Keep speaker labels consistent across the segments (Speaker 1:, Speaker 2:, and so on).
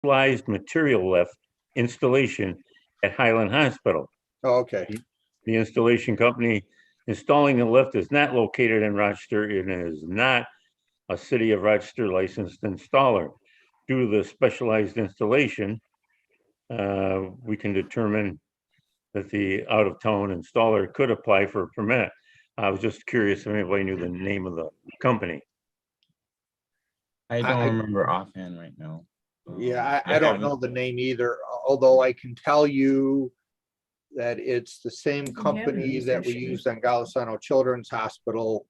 Speaker 1: specialized material lift installation at Highland Hospital.
Speaker 2: Oh, okay.
Speaker 1: The installation company installing the lift is not located in Rochester and is not a City of Rochester licensed installer. Due to the specialized installation, we can determine that the out-of-town installer could apply for a permit. I was just curious if anybody knew the name of the company.
Speaker 3: I don't remember offhand right now.
Speaker 2: Yeah, I don't know the name either, although I can tell you that it's the same company that we used on Golisano Children's Hospital.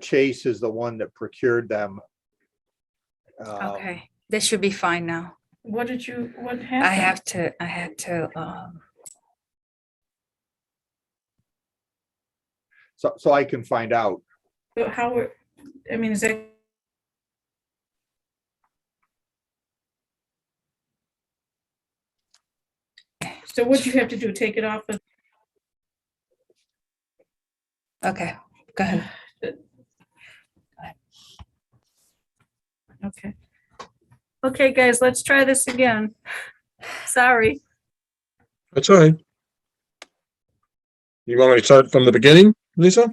Speaker 2: Chase is the one that procured them.
Speaker 4: Okay, this should be fine now.
Speaker 5: What happened?
Speaker 4: I had to,
Speaker 2: So I can find out.
Speaker 5: Is that? So what you have to do, take it off of?
Speaker 4: okay, go ahead.
Speaker 5: Okay. Okay, guys, let's try this again. Sorry.
Speaker 6: That's all right. You want me to start from the beginning, Lisa?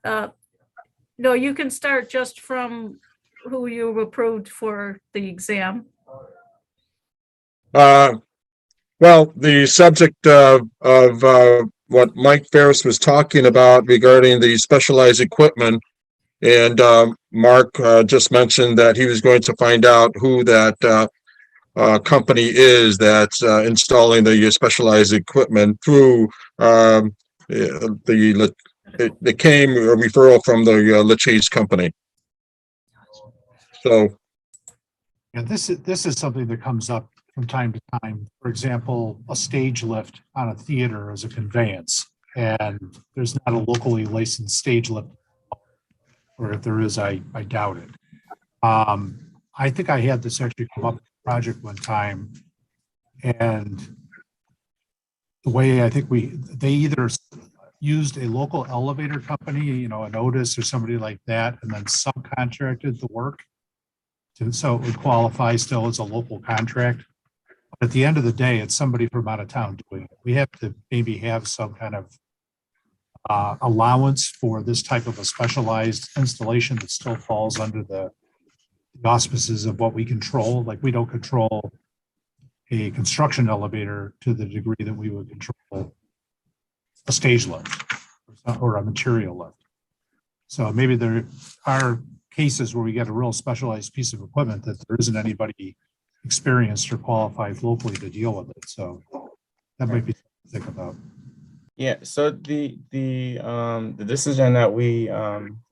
Speaker 5: No, you can start just from who you approved for the exam.
Speaker 6: Well, the subject of what Mike Ferris was talking about regarding the specialized equipment, and Mark just mentioned that he was going to find out who that company is that's installing the specialized equipment through it came a referral from the Chase company. So,
Speaker 7: yeah, this is something that comes up from time to time. For example, a stage lift on a theater is a conveyance, and there's not a locally licensed stage lift, or if there is, I doubt it. I think I had this actually come up in a project one time, and the way I think they either used a local elevator company, an Otis or somebody like that, and then subcontracted the work. So it would qualify still as a local contract. But at the end of the day, it's somebody from out of town doing it. We have to maybe have some kind of allowance for this type of a specialized installation that still falls under the auspices of what we control. Like, we don't control a construction elevator to the degree that we would control a stage lift or a material lift. So maybe there are cases where we get a real specialized piece of equipment that there isn't anybody experienced or qualified locally to deal with it. So that might be something to think about.
Speaker 3: Yeah. So the decision that we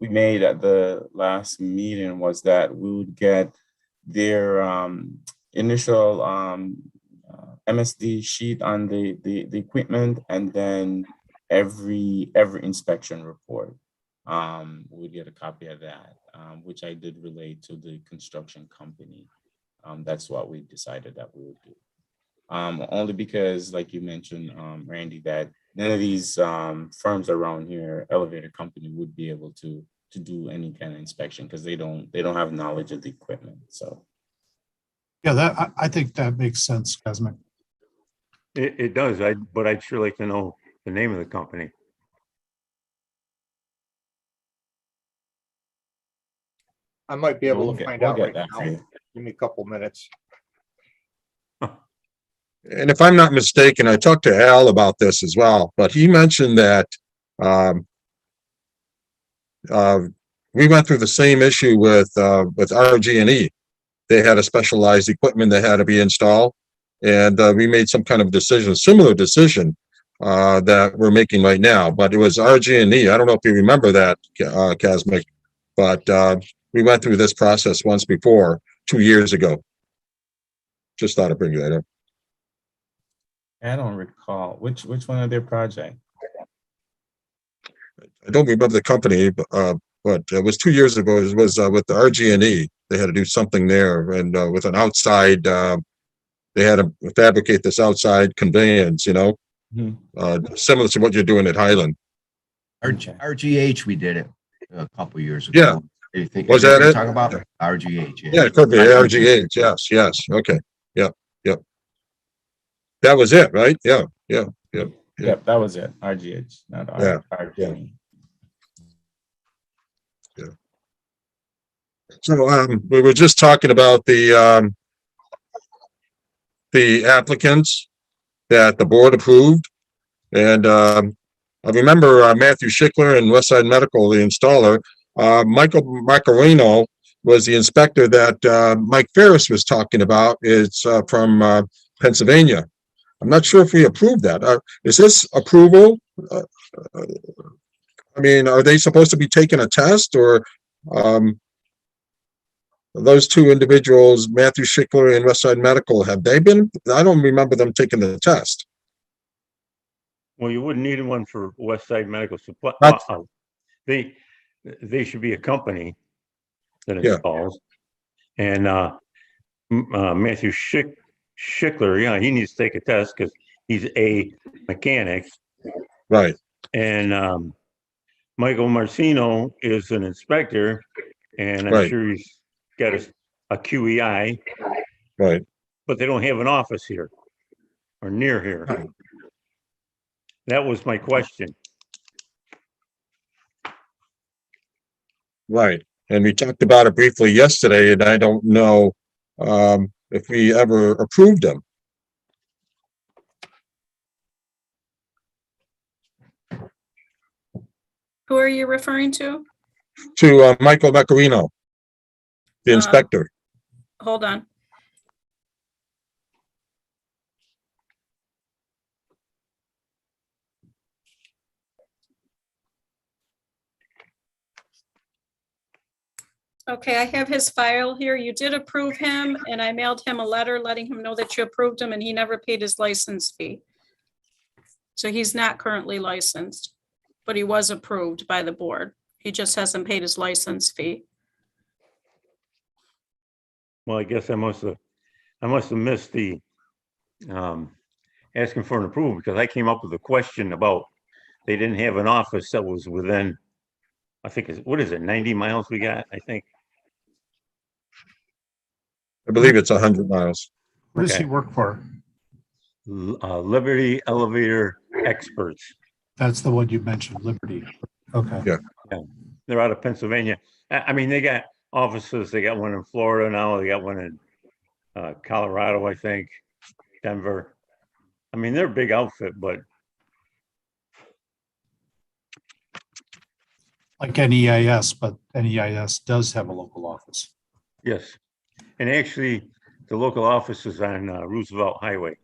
Speaker 3: made at the last meeting was that we would get their initial MSD sheet on the equipment, and then every inspection report. We'd get a copy of that, which I did relate to the construction company. That's what we decided that we would do. Only because, like you mentioned, Randy, that none of these firms around here, elevator company, would be able to do any kind of inspection because they don't have knowledge of the equipment. So
Speaker 7: yeah, I think that makes sense, Cosmic.
Speaker 1: It does, but I'd sure like to know the name of the company.
Speaker 2: I might be able to find out right now.
Speaker 3: You.
Speaker 2: Give me a couple minutes.
Speaker 6: and if I'm not mistaken, I talked to Al about this as well, but he mentioned that we went through the same issue with RG&E. They had a specialized equipment that had to be installed, and we made some kind of decision, similar decision that we're making right now. But it was RG&E. I don't know if you remember that, Cosmic, but we went through this process once before, 2 years ago. Just thought I'd bring that up.
Speaker 3: I don't recall which one of their projects.
Speaker 6: I don't remember the company, but it was 2 years ago. It was with the RG&E. They had to do something there, and with an outside, they had to fabricate this outside conveyance, similar to what you're doing at Highland.
Speaker 8: RGH, we did it a couple years ago.
Speaker 6: Yeah.
Speaker 8: You think?
Speaker 6: Was
Speaker 8: is what
Speaker 6: that
Speaker 8: you're
Speaker 6: it?
Speaker 8: Talking about RGH.
Speaker 6: Yeah, it could be RGH. Yes, yes. Okay. Yep, yep. That was it, right? Yeah, yeah, yeah. Yeah.
Speaker 3: Yep, that was it. RGH, not
Speaker 6: Yeah,
Speaker 3: RG.
Speaker 6: So, we were just talking about the applicants that the board approved. And, I remember Matthew Schickler and Westside Medical, the installer. Michael Macarino was the inspector that Mike Ferris was talking about. It's from Pennsylvania. I'm not sure if we approved that. Is this approval? I mean, are they supposed to be taking a test, or those two individuals, Matthew Schickler and Westside Medical, have they been? I don't remember them taking the test.
Speaker 1: Well, you wouldn't need one for West Side Medical Supply.
Speaker 6: Not-
Speaker 1: They should be a company that
Speaker 6: Yeah.
Speaker 1: installs. And Matthew Schickler, yeah, he needs to take a test because he's a mechanic.
Speaker 6: Right,
Speaker 1: And Michael Marcino is an inspector, and I'm
Speaker 6: Right.
Speaker 1: sure he's got a QEI,
Speaker 6: right.
Speaker 1: but they don't have an office here or near here. That was my question.
Speaker 6: Right. And we talked about it briefly yesterday, and I don't know if we ever approved them.
Speaker 5: Who are you referring to?
Speaker 6: To Michael Macarino, the inspector.
Speaker 5: Hold on. Okay, I have his file here. You did approve him, and I mailed him a letter letting him know that you approved him, and he never paid his license fee. So he's not currently licensed, but he was approved by the board. He just hasn't paid his license fee.
Speaker 1: Well, I guess I must have missed the asking for an approval, because I came up with a question about they didn't have an office that was within, I think, what is it, 90 miles we got, I think?
Speaker 6: I believe it's 100 miles.
Speaker 7: What does he
Speaker 1: Okay.
Speaker 7: work for?
Speaker 1: Liberty Elevator Experts.
Speaker 7: That's the one you mentioned, Liberty. Okay.
Speaker 6: Yeah.
Speaker 1: They're out of Pennsylvania. I mean, they got offices. They got one in Florida now. They got one in Colorado, I think, Denver. I mean, they're a big outfit, but
Speaker 7: Like NEIS, but NEIS does have a local office.
Speaker 1: yes. And actually, the local office is on Roosevelt Highway.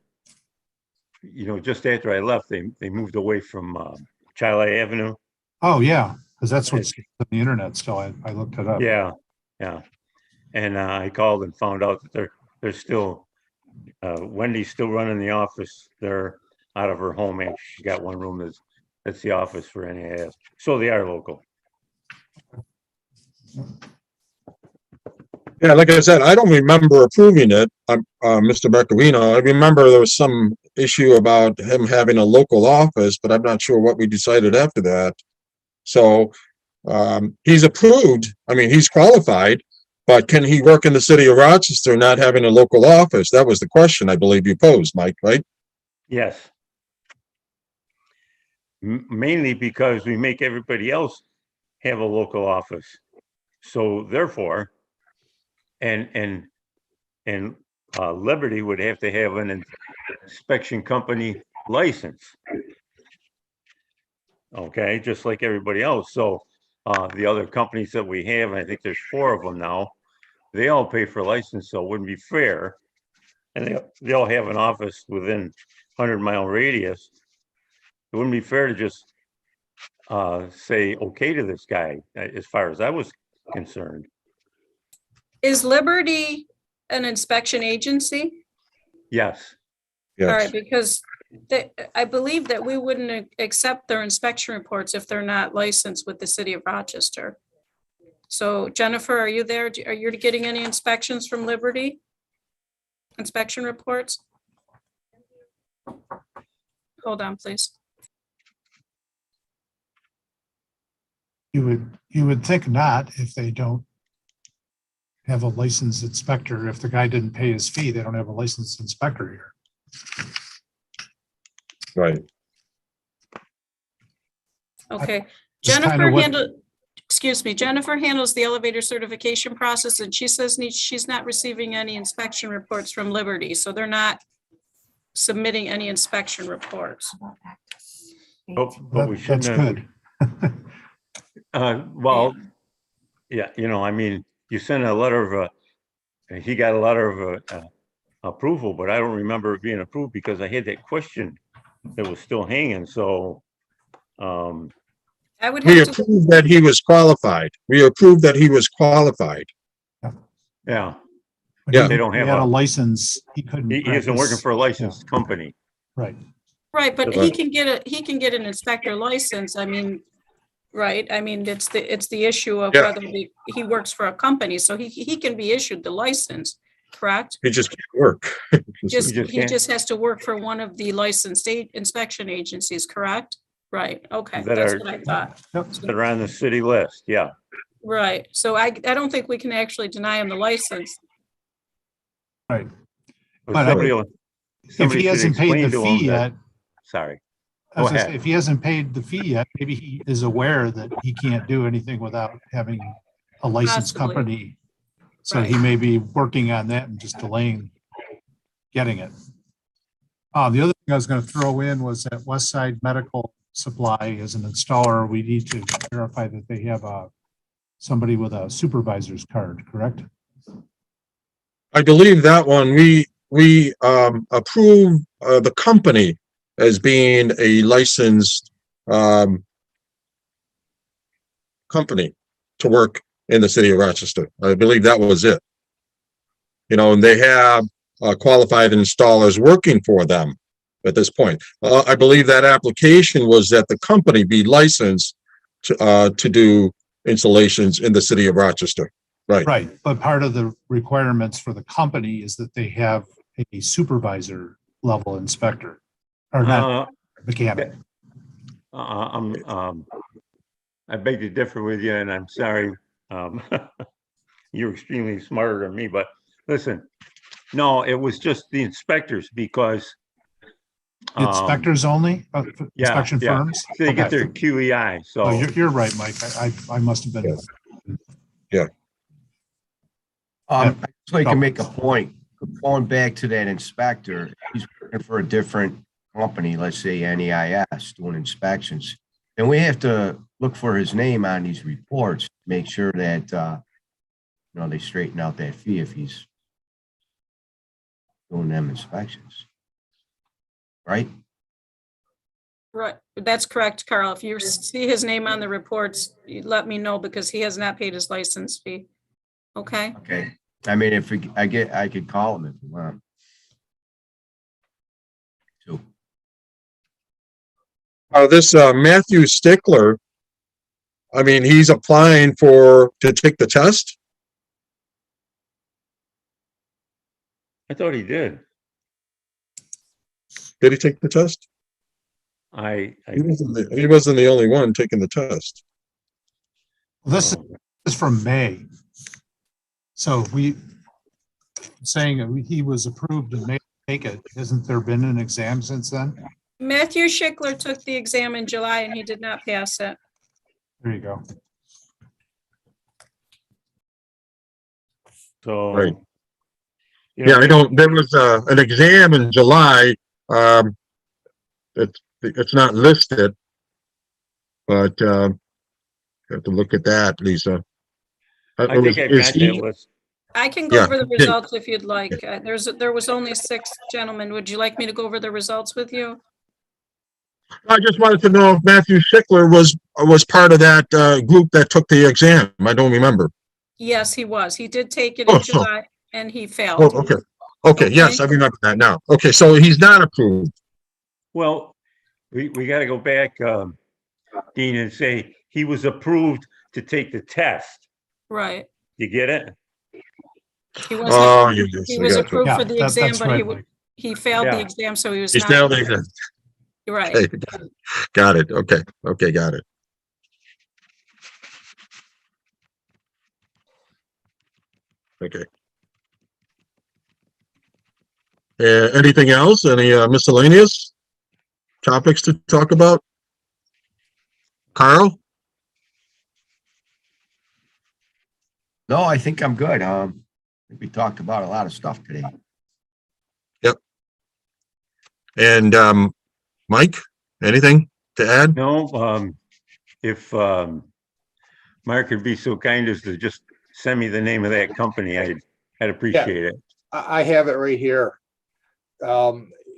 Speaker 1: You know, just after I left, they moved away from Chile Avenue.
Speaker 7: Oh, yeah, because that's what's on the internet still. I looked it up.
Speaker 1: Yeah, yeah. And I called and found out that they're still, Wendy's still running the office there out of her home. Actually, she got one room that's the office for NAS. So they are local.
Speaker 6: Yeah, like I said, I don't remember approving it, Mr. Macarino. I remember there was some issue about him having a local office, but I'm not sure what we decided after that. So he's approved. I mean, he's qualified, but can he work in the city of Rochester not having a local office? That was the question I believe you posed, Mike, right?
Speaker 1: Yes. Mainly because we make everybody else have a local office. So therefore, and Liberty would have to have an inspection company license. Okay, just like everybody else. So the other companies that we have, and I think there's 4 of them now, they all pay for license, so it wouldn't be fair. And they all have an office within 100-mile radius. It wouldn't be fair to just say okay to this guy, as far as I was concerned.
Speaker 5: Is Liberty an inspection agency?
Speaker 1: Yes.
Speaker 5: All
Speaker 6: Yes.
Speaker 5: right, because I believe that we wouldn't accept their inspection reports if they're not licensed with the city of Rochester. So Jennifer, are you there? Are you getting any inspections from Liberty? Inspection reports? Hold on, please.
Speaker 7: You would think not if they don't have a licensed inspector. If the guy didn't pay his fee, they don't have a licensed inspector here.
Speaker 6: Right.
Speaker 5: Okay.
Speaker 7: It's kinda
Speaker 5: Jennifer
Speaker 7: what-
Speaker 5: Jennifer handles the elevator certification process, and she says she's not receiving any inspection reports from Liberty, so they're not submitting any inspection reports.
Speaker 1: But we
Speaker 7: That's
Speaker 1: shouldn't have,
Speaker 7: good.
Speaker 1: well, yeah, I mean, you sent a letter of, he got a letter of approval, but I don't remember it being approved because I had that question that was still hanging, so,
Speaker 5: I would
Speaker 6: We
Speaker 5: have to,
Speaker 6: approved that he was qualified. We approved that he was qualified.
Speaker 1: yeah,
Speaker 7: But
Speaker 6: Yeah.
Speaker 1: They don't
Speaker 7: he
Speaker 1: have
Speaker 7: had
Speaker 1: a-
Speaker 7: a license. He couldn't.
Speaker 1: he isn't working
Speaker 7: practice.
Speaker 1: for a licensed company.
Speaker 7: Right.
Speaker 5: right, but
Speaker 1: Right.
Speaker 5: he can get an inspector license. I mean, right? I mean, it's the issue of
Speaker 6: Yeah.
Speaker 5: whether he works for a company, so he can be issued the license, correct?
Speaker 6: He just can't work.
Speaker 5: He
Speaker 1: just can't-
Speaker 5: just has to work for one of the licensed inspection agencies, correct? Right, okay,
Speaker 1: That
Speaker 5: that's
Speaker 1: are-
Speaker 5: what I thought.
Speaker 1: That are on the city list, yeah.
Speaker 5: Right, so I don't think we can actually deny him the license.
Speaker 7: Right.
Speaker 1: But
Speaker 7: But
Speaker 1: somebody
Speaker 7: If
Speaker 1: somebody
Speaker 7: he
Speaker 1: should
Speaker 7: hasn't paid the
Speaker 1: explain to him
Speaker 7: fee
Speaker 1: that-
Speaker 7: yet,
Speaker 1: Sorry,
Speaker 7: I was
Speaker 1: Go
Speaker 7: gonna
Speaker 1: ahead.
Speaker 7: say, if he hasn't paid the fee yet, maybe he is aware that he can't do anything without having a licensed
Speaker 5: Possibly.
Speaker 7: company. So he
Speaker 5: Right.
Speaker 7: may be working on that and just delaying getting it. The other thing I was gonna throw in was that West Side Medical Supply as an installer, we need to verify that they have somebody with a supervisor's card, correct?
Speaker 6: I believe that one, we approved the company as being a licensed company to work in the city of Rochester. I believe that was it. And they have qualified installers working for them at this point. I believe that application was that the company be licensed to do installations in the city of Rochester. Right.
Speaker 7: Right, but part of the requirements for the company is that they have a supervisor level inspector. Or not mechanic.
Speaker 1: I beg to differ with you, and I'm sorry. You're extremely smarter than me, but listen, no, it was just the inspectors because
Speaker 7: Inspectors only?
Speaker 1: yeah,
Speaker 7: Inspection
Speaker 1: yeah.
Speaker 7: firms?
Speaker 1: so they get
Speaker 7: Okay.
Speaker 1: their QEI,
Speaker 7: Oh,
Speaker 1: so
Speaker 7: you're right, Mike. I must have been.
Speaker 6: Yeah.
Speaker 8: I'd like to make a point, going back to that inspector, he's working for a different company, let's say NEIS, doing inspections. And we have to look for his name on these reports, make sure that, they straighten out that fee if he's doing them inspections. Right?
Speaker 5: Right, that's correct, Carl. If you see his name on the reports, you let me know because he has not paid his license fee. Okay,
Speaker 8: Okay. I mean, if I could call him if you want. So,
Speaker 6: This Matthew Stickler, I mean, he's applying to take the test.
Speaker 1: I thought he did.
Speaker 6: Did he take the test?
Speaker 1: I
Speaker 6: He wasn't the only one taking the test.
Speaker 7: This is from May. So saying he was approved to take it. Hasn't there been an exam since then?
Speaker 5: Matthew Schickler took the exam in July and he did not pass it.
Speaker 7: There you go.
Speaker 1: so.
Speaker 6: Right.
Speaker 1: you
Speaker 6: I don't, there was an exam in July. It's not listed. But you have to look at that, Lisa.
Speaker 1: I think I got that list.
Speaker 5: I can go
Speaker 6: Yeah,
Speaker 5: over the
Speaker 6: okay.
Speaker 5: results if you'd like. There was only 6 gentlemen. Would you like me to go over the results with you?
Speaker 6: I just wanted to know if Matthew Schickler was part of that group that took the exam. I don't remember.
Speaker 5: Yes, he was. He did take it
Speaker 6: Oh,
Speaker 5: in
Speaker 6: so-
Speaker 5: July and he
Speaker 6: Oh,
Speaker 5: failed.
Speaker 6: okay. Okay, yes, I remember that now. Okay, so he's not approved.
Speaker 1: Well, we got to go back, Dean, and say he was approved to take the test.
Speaker 5: Right.
Speaker 1: You get it?
Speaker 5: He
Speaker 6: Oh,
Speaker 5: wasn't,
Speaker 6: yes,
Speaker 5: he
Speaker 6: I
Speaker 5: was
Speaker 6: got you.
Speaker 5: approved
Speaker 7: Yeah,
Speaker 5: for the exam,
Speaker 7: that's
Speaker 5: but
Speaker 7: right, Mike.
Speaker 5: he failed the
Speaker 1: Yeah.
Speaker 5: exam, so he was
Speaker 6: He's
Speaker 5: not.
Speaker 6: now the,
Speaker 5: Right.
Speaker 6: okay, got it. Okay, got it. Okay. Anything else? Any miscellaneous topics to talk about? Carl?
Speaker 8: No, I think I'm good. I think we talked about a lot of stuff today.
Speaker 6: And Mike, anything to add?
Speaker 1: No, if Mark would be so kind as to just send me the name of that company, I'd appreciate it.
Speaker 2: I have it right here.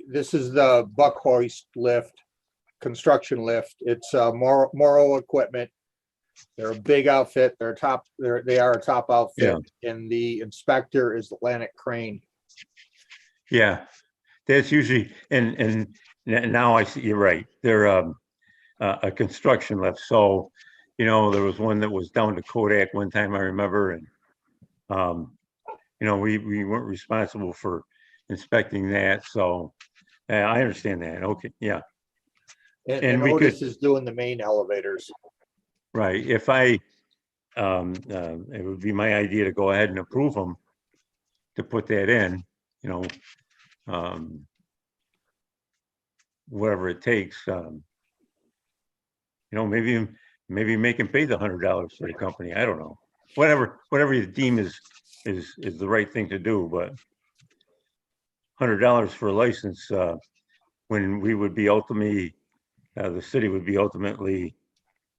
Speaker 2: This is the buck hoist lift, construction lift. It's Morrow Equipment. They're a big outfit. They are a top outfit, and the inspector is Atlantic Crane.
Speaker 1: Yeah, that's usually, and now I see, you're right. They're a construction lift. So, you know, there was one that was down to Kodak one time, I remember, and you know, we weren't responsible for inspecting that. So I understand that. Okay, yeah,
Speaker 2: And
Speaker 1: we
Speaker 2: Otis
Speaker 1: could,
Speaker 2: is doing the main elevators.
Speaker 1: right. If I, it would be my idea to go ahead and approve them to put that in, you know, whatever it takes. You know, maybe make him pay the $100 for the company. I don't know. Whatever you deem is the right thing to do, but $100 for a license, when we would be ultimately, the city would be ultimately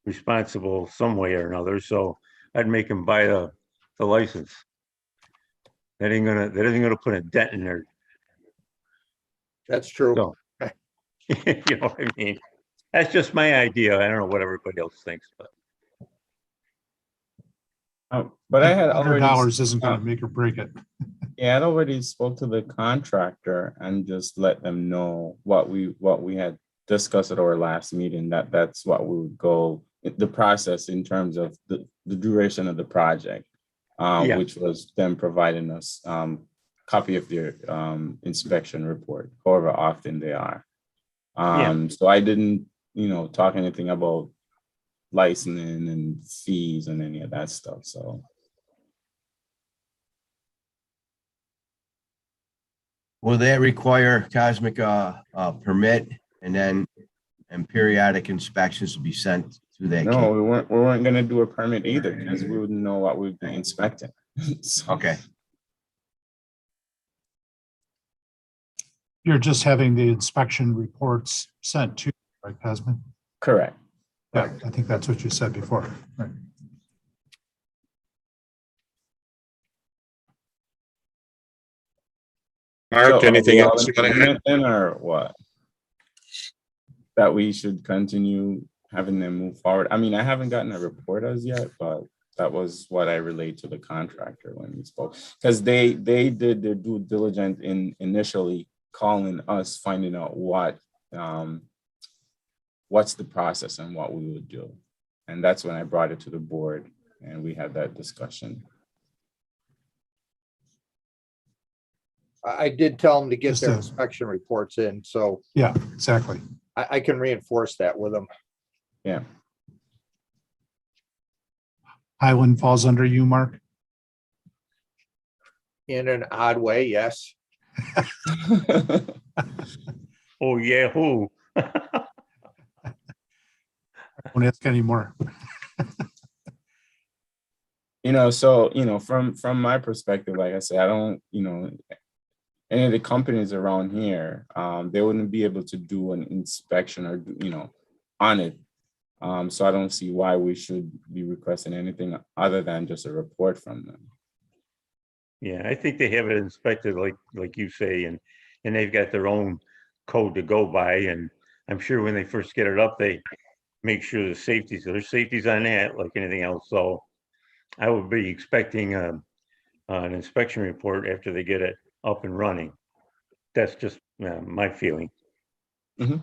Speaker 1: responsible some way or another. So I'd make him buy the license. That isn't gonna put a dent in there.
Speaker 2: That's true.
Speaker 1: So, you know what I mean? That's just my idea. I don't know what everybody else thinks, but.
Speaker 3: But I had
Speaker 7: $100
Speaker 3: already,
Speaker 7: isn't gonna make or break it.
Speaker 3: yeah, I'd already spoke to the contractor and just let them know what we had discussed at our last meeting, that's what we would go, the process in terms of the duration of the project,
Speaker 1: Yeah.
Speaker 3: which was them providing us copy of their inspection report, however often they are. So I didn't, you know, talk anything about licensing and fees and any of that stuff. So
Speaker 8: Will that require Cosmic permit and periodic inspections will be sent to that?
Speaker 3: no, we weren't gonna do a permit either because we wouldn't know what we'd be inspecting. So,
Speaker 8: Okay.
Speaker 7: You're just having the inspection reports sent to, you, right, Cosmin?
Speaker 3: correct.
Speaker 7: Yeah, I think that's what you said before. Right.
Speaker 6: Mark,
Speaker 3: So,
Speaker 6: anything
Speaker 3: are we all
Speaker 6: else
Speaker 3: in
Speaker 6: you want to add?
Speaker 3: agreement then, or what? That we should continue having them move forward. I mean, I haven't gotten a report as yet, but that was what I relayed to the contractor when we spoke. Because they did their due diligence in initially calling us, finding out what's the process and what we would do. And that's when I brought it to the board and we had that discussion.
Speaker 2: I did tell them to get
Speaker 7: Just
Speaker 2: their
Speaker 7: a-
Speaker 2: inspection reports in, so
Speaker 7: Yeah, exactly.
Speaker 2: I can reinforce that with them.
Speaker 3: Yeah.
Speaker 7: Highland falls under you, Mark?
Speaker 2: In an odd way, yes.
Speaker 1: Oh, yeah, who?
Speaker 7: Won't ask anymore.
Speaker 3: You know, so, you know, from my perspective, like I said, I don't, you know, any of the companies around here, they wouldn't be able to do an inspection or, you know, on it. So I don't see why we should be requesting anything other than just a report from them.
Speaker 1: Yeah, I think they have it inspected like you say, and they've got their own code to go by. And I'm sure when they first get it up, they make sure there's safety's on that like anything else. So I would be expecting an inspection report after they get it up and running. That's just my feeling.
Speaker 3: Mhm.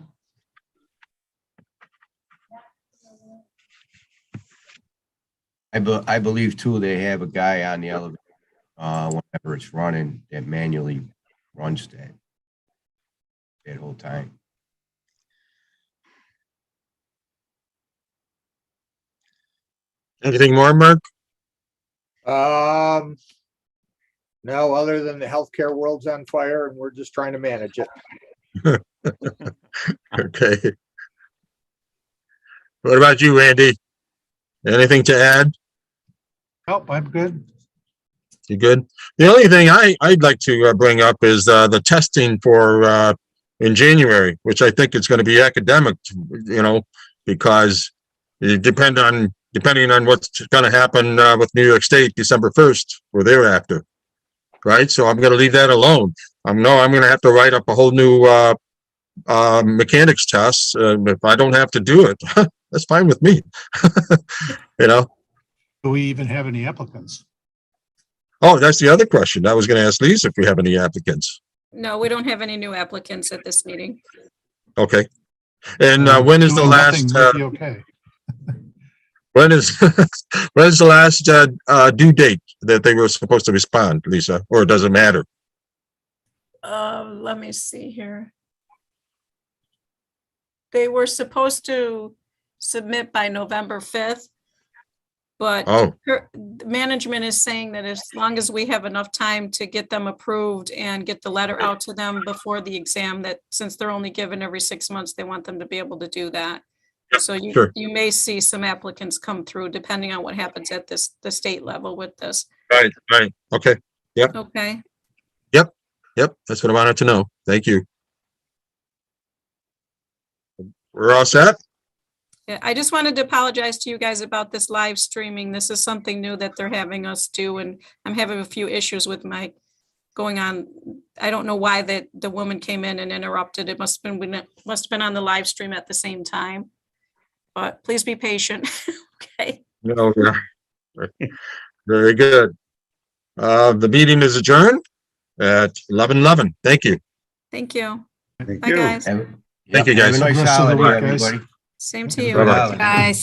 Speaker 8: I believe too, they have a guy on the elevator, whenever it's running, that manually runs that whole time.
Speaker 6: Anything more, Mark?
Speaker 2: Um, No, other than the healthcare world's on fire and we're just trying to manage it.
Speaker 6: Okay. What about you, Andy? Anything to add?
Speaker 7: Nope, I'm good.
Speaker 6: You good? The only thing I'd like to bring up is the testing for in January, which I think is going to be academic, because it depending on what's going to happen with New York State December 1st or thereafter, right? So I'm going to leave that alone. I'm going to have to write up a whole new mechanics test. If I don't have to do it, that's fine with me.
Speaker 7: Do we even have any applicants?
Speaker 6: Oh, that's the other question. I was going to ask Lisa if we have any applicants.
Speaker 5: No, we don't have any new applicants at this meeting.
Speaker 6: Okay. And when is the
Speaker 7: Doing
Speaker 6: last?
Speaker 7: nothing might be okay.
Speaker 6: When is when's the last due date that they were supposed to respond, Lisa? Or does it matter?
Speaker 5: Let me see here. They were supposed to submit by November 5th. But
Speaker 6: Oh.
Speaker 5: management is saying that as long as we have enough time to get them approved and get the letter out to them before the exam, that since they're only given every 6 months, they want them to be able to do that. So
Speaker 6: Sure.
Speaker 5: you may see some applicants come through depending on what happens at the state level with this.
Speaker 6: Right. Okay.
Speaker 5: Okay,
Speaker 6: Yep. That's what I wanted to know. Thank you. We're all set?
Speaker 5: yeah, I just wanted to apologize to you guys about this live streaming. This is something new that they're having us do, and I'm having a few issues with my going on. I don't know why the woman came in and interrupted. It must have been on the live stream at the same time. But please be patient. Okay.
Speaker 6: No, yeah. Very good. The meeting is adjourned at 11:11. Thank you.
Speaker 5: Thank you.
Speaker 1: Thank
Speaker 5: Bye,
Speaker 1: you.
Speaker 5: guys.
Speaker 6: Thank you, guys.
Speaker 8: Have a nice
Speaker 7: Rest of the
Speaker 8: holiday,
Speaker 7: week, guys.
Speaker 8: everybody.
Speaker 5: Same to
Speaker 8: Have a
Speaker 5: you.
Speaker 8: good
Speaker 6: Bye-bye.
Speaker 8: holiday.
Speaker 4: Guys.